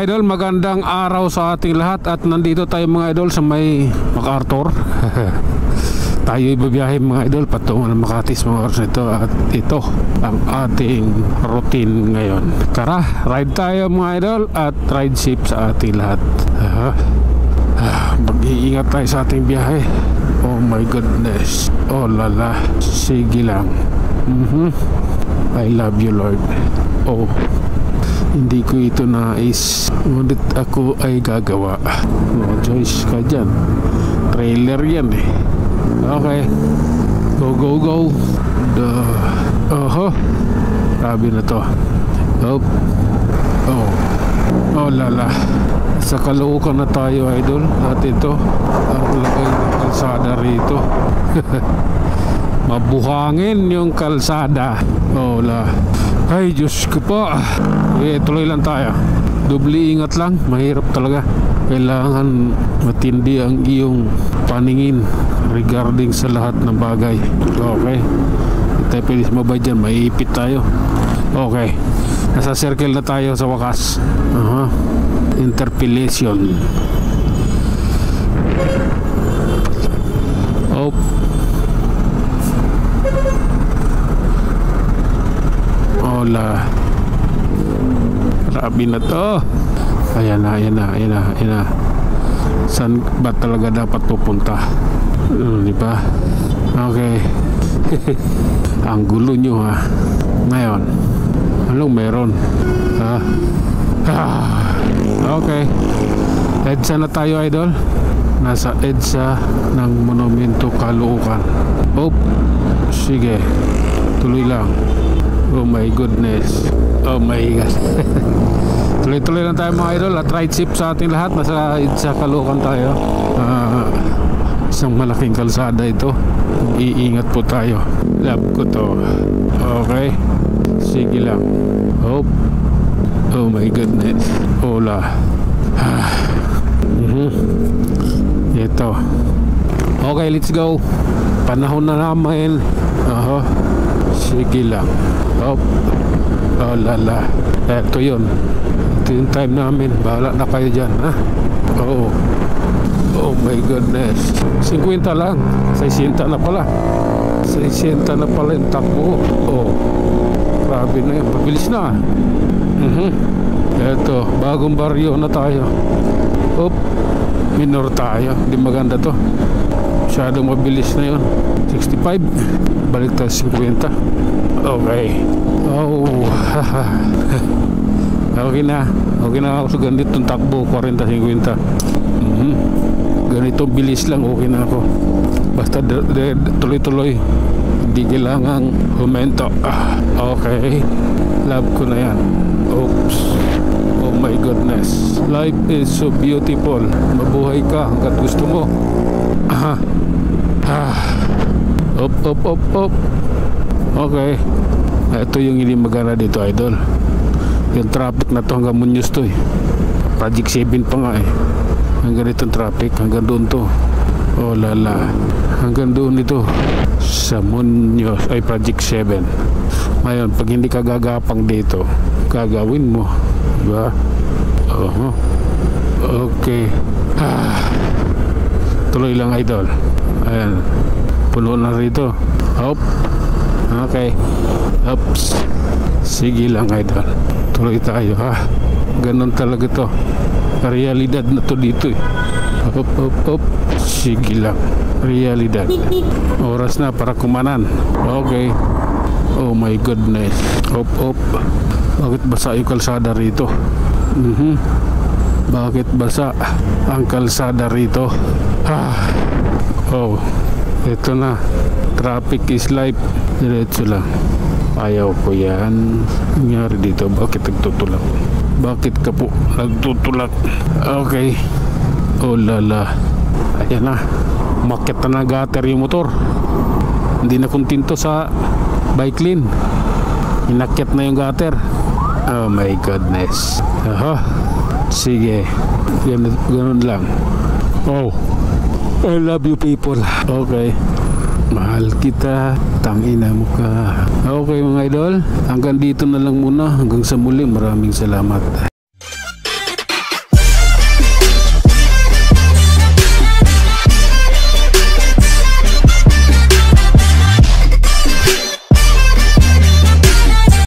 mga idol, magandang araw sa ating lahat. At nandito tayo mga idol sa may MacArthur. Tayo ibibiyahe mga idol patungo ng Makatis mga oras nito. At ito ang ating routine ngayon. Tara, ride tayo mga idol at ride safe sa ating lahat. Mag-iingat tayo sa ating biyahe. Oh my goodness. Oh lala. Sige lang. I love you Lord. Oh, hindi ko ito nais, ngunit ako ay gagawa. No choice ka dyan. Trailer yan eh. Okay, go go go. Grabe na to. Oh lala. Sa Caloocan na tayo idol. At ito ang lagay ng kalsada rito. Mabuhangin yung kalsada. Oh la. Ay Diyos ko po. Tuloy lang tayo. Doble ingat lang. Mahirap talaga. Kailangan matindi ang iyong paningin regarding sa lahat ng bagay. Okay, hindi tayo pwede sumabay dyan. Maiipit tayo. Okay, nasa circle na tayo sa wakas. Interpellation. Oh, hola. Grabe na to. Ayan na. Saan ba talaga dapat pupunta? Di ba? Okay. Ang gulo nyo ha. Ngayon, anong meron? Okay. EDSA na tayo idol. Nasa EDSA ng Monumento Caloocan. Oh, sige. Tuloy lang. Oh my goodness. Oh my God. Tuloy-tuloy lang tayo mga idol at ride safe sa ating lahat. Nasa EDSA Caloocan tayo. Isang malaking kalsada ito. Iingat po tayo. Love ko to. Okay, sige lang. Oh my goodness. Hola. Ito. Okay, let's go. Panahon na namin. Sige lang. Oh lala. Ito yun. Ito yung time namin. Bahala na kayo dyan ha? Oh my goodness. 50 lang. 60 na pala. 60 na pala yung takbo. Oh, grabe na yun. Mabilis na. Ito, bagong baryo na tayo. Minor tayo. Hindi maganda to. Masyadong mabilis na yun. 65. Balik tayo 50. Okay. Okay na ako sa ganitong takbo. 40-50. Ganito bilis lang. Okay na ako. Basta tuloy-tuloy. Hindi kailangang humento. Okay. Love ko na yan. Oops. Oh my goodness. Life is so beautiful. Mabuhay ka hanggat gusto mo. Up. Okay. Ito yung hindi magana dito idol. Yung traffic na to hanggang Muñoz to eh. Project 7 pa nga eh. Hanggang itong traffic. Hanggang doon to. Oh lala. Hanggang doon ito. Sa Muñoz. Ay Project 7. Ngayon pag hindi ka gagapang dito, gagawin mo. Diba? Okay. Tuloy lang idol. Ayan. Puno na rito. Okay. Oops. Sige lang idol. Tuloy tayo ha. Ganon talaga to. Realidad na to dito eh. Up. Sige lang. Realidad. Oras na para kumanan. Okay. Oh my goodness. Up. Bakit basa yung kalsada rito? Bakit basa ang kalsada rito? Oh, ito na. Traffic is life. Diretso lang. Ayaw ko yan. Nangyari dito. Bakit nagtutulak? Bakit ka po nagtutulak? Okay. Oh lala. Ayan na. Umakyat na gutter yung motor. Hindi na kontento sa bike lane. Inakyat na yung gutter. Oh my goodness. Sige. Ganun lang. Oh, I love you people. Okay. Mahal kita, tangina mo ka. Okay mga idol, hanggang dito na lang muna. Hanggang sa muli, maraming salamat.